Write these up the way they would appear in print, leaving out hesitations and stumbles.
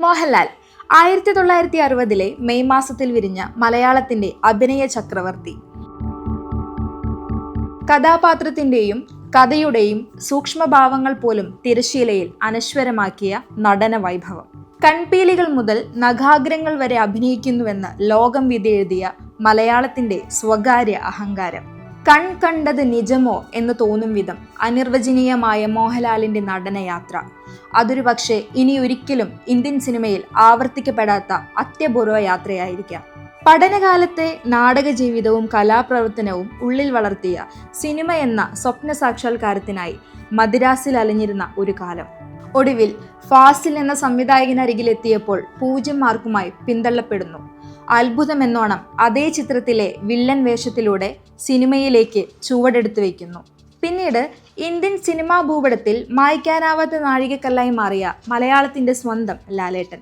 Mohanlal 1960 May മാസത്തിൽ വിരിഞ്ഞ മലയാളത്തിന്റെ അഭിനയ ചക്രവർത്തി. കഥാപാത്രത്തിന്റെയും കഥയുടെയും സൂക്ഷ്മഭാവങ്ങൾ പോലും തിരശീലയിൽ അനശ്വരമാക്കിയ നടന വൈഭവം. കൺപീലികൾ മുതൽ നഖാഗ്രങ്ങൾ വരെ അഭിനയിക്കുന്നുവെന്ന് ലോകം വിധിയെഴുതിയ മലയാളത്തിന്റെ സ്വകാര്യ അഹങ്കാരം. കണ്ടത് നിജമോ എന്ന് തോന്നും വിധം അനിർവചനീയമായ മോഹൻലാലിന്റെ നടനയാത്ര. അതൊരു പക്ഷേ ഇനി ഒരിക്കലും ഇന്ത്യൻ സിനിമയിൽ ആവർത്തിക്കപ്പെടാത്ത അത്യപൂർവ യാത്രയായിരിക്കാം. പഠനകാലത്തെ നാടക ജീവിതവും കലാപ്രവർത്തനവും ഉള്ളിൽ വളർത്തിയ സിനിമ എന്ന സ്വപ്ന സാക്ഷാത്കാരത്തിനായി മദ്രാസിൽ അലഞ്ഞിരുന്ന ഒരു കാലം. ഒടുവിൽ ഫാസിൽ എന്ന സംവിധായകനരികിലെത്തിയപ്പോൾ 0 മാർക്കുമായി പിന്തള്ളപ്പെടുന്നു. അത്ഭുതമെന്നോണം അതേ ചിത്രത്തിലെ വില്ലൻ വേഷത്തിലൂടെ സിനിമയിലേക്ക് ചുവടെടുത്തു വയ്ക്കുന്നു. പിന്നീട് ഇന്ത്യൻ സിനിമാ ഭൂപടത്തിൽ മായ്ക്കാനാവാത്ത നാഴികക്കല്ലായി മാറിയ മലയാളത്തിന്റെ സ്വന്തം ലാലേട്ടൻ.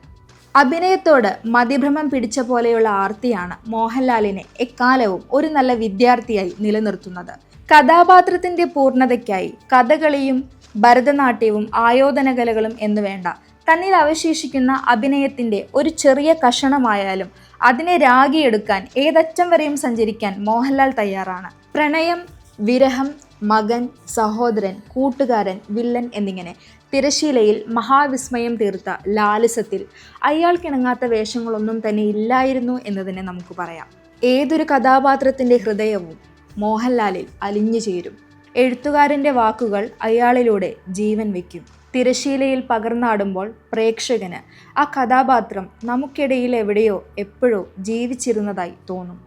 അഭിനയത്തോട് മതിഭ്രമം പിടിച്ച പോലെയുള്ള ആർത്തിയാണ് മോഹൻലാലിനെ എക്കാലവും ഒരു നല്ല വിദ്യാർത്ഥിയായി നിലനിർത്തുന്നത്. കഥാപാത്രത്തിന്റെ പൂർണ്ണതയ്ക്കായി കഥകളിയും ഭരതനാട്യവും ആയോധനകലകളും എന്നു വേണ്ട, തന്നിൽ അവശേഷിക്കുന്ന അഭിനയത്തിന്റെ ഒരു ചെറിയ കഷണമായാലും അതിനെ രാഗിയെടുക്കാൻ ഏതറ്റം വരെയും സഞ്ചരിക്കാൻ മോഹൻലാൽ തയ്യാറാണ്. പ്രണയം, വിരഹം, മകൻ, സഹോദരൻ, കൂട്ടുകാരൻ, വില്ലൻ എന്നിങ്ങനെ തിരശീലയിൽ മഹാവിസ്മയം തീർത്ത ലാലിസത്തിൽ അയാൾക്കിണങ്ങാത്ത വേഷങ്ങളൊന്നും തന്നെ ഇല്ലായിരുന്നു എന്നതിനെ നമുക്ക് പറയാം. ഏതൊരു കഥാപാത്രത്തിന്റെ ഹൃദയവും മോഹൻലാലിൽ അലിഞ്ഞു ചേരും. എഴുത്തുകാരന്റെ വാക്കുകൾ അയാളിലൂടെ ജീവൻ വയ്ക്കും. തിരശീലയിൽ പകർന്നാടുമ്പോൾ പ്രേക്ഷകന് ആ കഥാപാത്രം നമുക്കിടയിൽ എവിടെയോ എപ്പോഴോ ജീവിച്ചിരുന്നതായി തോന്നും.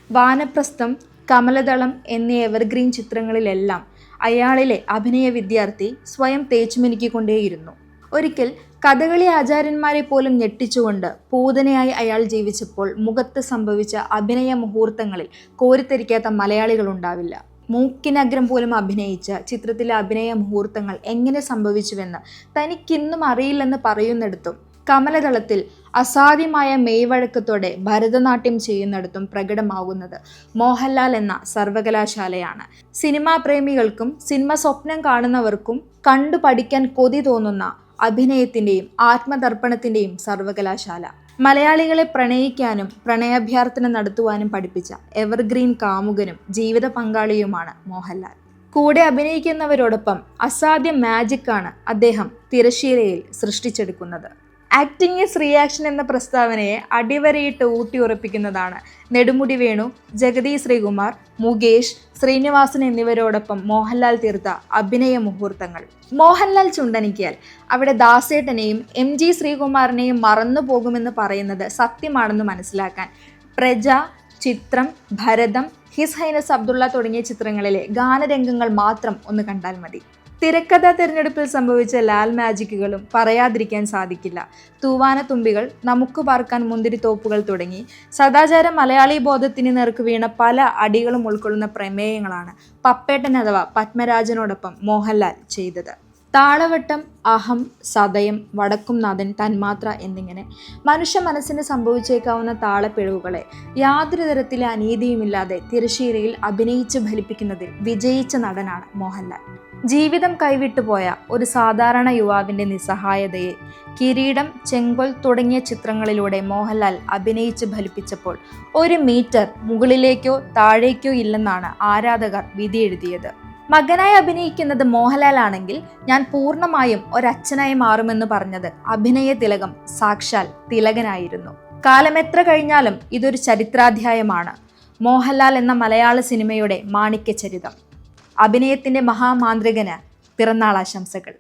വാനപ്രസ്ഥം, കമലദളം എന്നീ എവർഗ്രീൻ ചിത്രങ്ങളിലെല്ലാം അയാളിലെ അഭിനയ വിദ്യാർത്ഥി സ്വയം തേച്ചുമിനുക്കിക്കൊണ്ടേയിരുന്നു. ഒരിക്കൽ കഥകളി ആചാര്യന്മാരെ പോലും ഞെട്ടിച്ചുകൊണ്ട് പൂതനയായി അയാൾ ജീവിച്ചപ്പോൾ മുഖത്ത് സംഭവിച്ച അഭിനയ മുഹൂർത്തങ്ങളിൽ കോരിത്തരിക്കാത്ത മലയാളികളുണ്ടാവില്ല. മൂക്കിനഗ്രം പോലും അഭിനയിച്ച ചിത്രത്തിലെ അഭിനയ മുഹൂർത്തങ്ങൾ എങ്ങനെ സംഭവിച്ചുവെന്ന് തനിക്കിന്നും അറിയില്ലെന്ന് പറയുന്നിടത്തും കമലദളത്തിൽ അസാധ്യമായ മെയ്വഴക്കത്തോടെ ഭരതനാട്യം ചെയ്യുന്നിടത്തും പ്രകടമാകുന്നത് മോഹൻലാൽ എന്ന സർവകലാശാലയാണ്. സിനിമാ പ്രേമികൾക്കും സിനിമ സ്വപ്നം കാണുന്നവർക്കും കണ്ടു പഠിക്കാൻ കൊതി തോന്നുന്ന അഭിനയത്തിന്റെയും ആത്മതർപ്പണത്തിന്റെയും സർവകലാശാല. മലയാളികളെ പ്രണയിക്കാനും പ്രണയാഭ്യർത്ഥന നടത്തുവാനും പഠിപ്പിച്ച എവർഗ്രീൻ കാമുകനും ജീവിത പങ്കാളിയുമാണ് മോഹൻലാൽ. കൂടെ അഭിനയിക്കുന്നവരോടൊപ്പം അസാധ്യ മാജിക്കാണ് അദ്ദേഹം തിരശീലയിൽ സൃഷ്ടിച്ചെടുക്കുന്നത്. ആക്ടിംഗ് ഈസ് റിയാക്ഷൻ എന്ന പ്രസ്താവനയെ അടിവരയിട്ട് ഊട്ടിയുറപ്പിക്കുന്നതാണ് നെടുമുടി വേണു, ജഗതി ശ്രീകുമാർ, മുകേഷ്, ശ്രീനിവാസൻ എന്നിവരോടൊപ്പം മോഹൻലാൽ തീർത്ത അഭിനയ മുഹൂർത്തങ്ങൾ. മോഹൻലാൽ ചുണ്ടനിക്കിയാൽ അവിടെ ദാസേട്ടനെയും MG ശ്രീകുമാറിനെയും മറന്നു പോകുമെന്ന് പറയുന്നത് സത്യമാണെന്ന് മനസ്സിലാക്കാൻ പ്രജ, ചിത്രം, ഭരതം, ഹിസ് ഹൈനസ് അബ്ദുള്ള തുടങ്ങിയ ചിത്രങ്ങളിലെ ഗാനരംഗങ്ങൾ മാത്രം ഒന്ന് കണ്ടാൽ മതി. തിരക്കഥാ തിരഞ്ഞെടുപ്പിൽ സംഭവിച്ച ലാൽ മാജിക്കുകളും പറയാതിരിക്കാൻ സാധിക്കില്ല. തൂവാനത്തുമ്പികൾ, നമുക്ക് പാർക്കാൻ മുന്തിരിത്തോപ്പുകൾ തുടങ്ങി സദാചാര മലയാളി ബോധത്തിന് നേർക്ക് വീണ പല അടികളും ഉൾക്കൊള്ളുന്ന പ്രമേയങ്ങളാണ് പപ്പേട്ടൻ അഥവാ പത്മരാജനോടൊപ്പം മോഹൻലാൽ ചെയ്തത്. താളവട്ടം, അഹം, സതയം, വടക്കുംനാഥൻ, തന്മാത്ര എന്നിങ്ങനെ മനുഷ്യ മനസ്സിന് സംഭവിച്ചേക്കാവുന്ന താളപ്പിഴവുകളെ യാതൊരു തരത്തിലെ അനീതിയുമില്ലാതെ തിരശീലയിൽ അഭിനയിച്ച് ഫലിപ്പിക്കുന്നതിൽ വിജയിച്ച നടനാണ് മോഹൻലാൽ. ജീവിതം കൈവിട്ടുപോയ ഒരു സാധാരണ യുവാവിന്റെ നിസ്സഹായതയെ കിരീടം, ചെങ്കോൽ തുടങ്ങിയ ചിത്രങ്ങളിലൂടെ മോഹൻലാൽ അഭിനയിച്ച് ഫലിപ്പിച്ചപ്പോൾ 1 മീറ്റർ മുകളിലേക്കോ താഴേക്കോ ഇല്ലെന്നാണ് ആരാധകർ വിധിയെഴുതിയത്. മകനായി അഭിനയിക്കുന്നത് മോഹൻലാൽ ആണെങ്കിൽ ഞാൻ പൂർണ്ണമായും ഒരച്ഛനായി മാറുമെന്ന് പറഞ്ഞത് അഭിനയ തിലകം സാക്ഷാൽ തിലകനായിരുന്നു. കാലം എത്ര കഴിഞ്ഞാലും ഇതൊരു ചരിത്രാധ്യായമാണ്. മോഹൻലാൽ എന്ന മലയാള സിനിമയുടെ മാണിക്യചരിതം. അഭിനയത്തിന്റെ മഹാമാന്ത്രികന് പിറന്നാൾ ആശംസകൾ.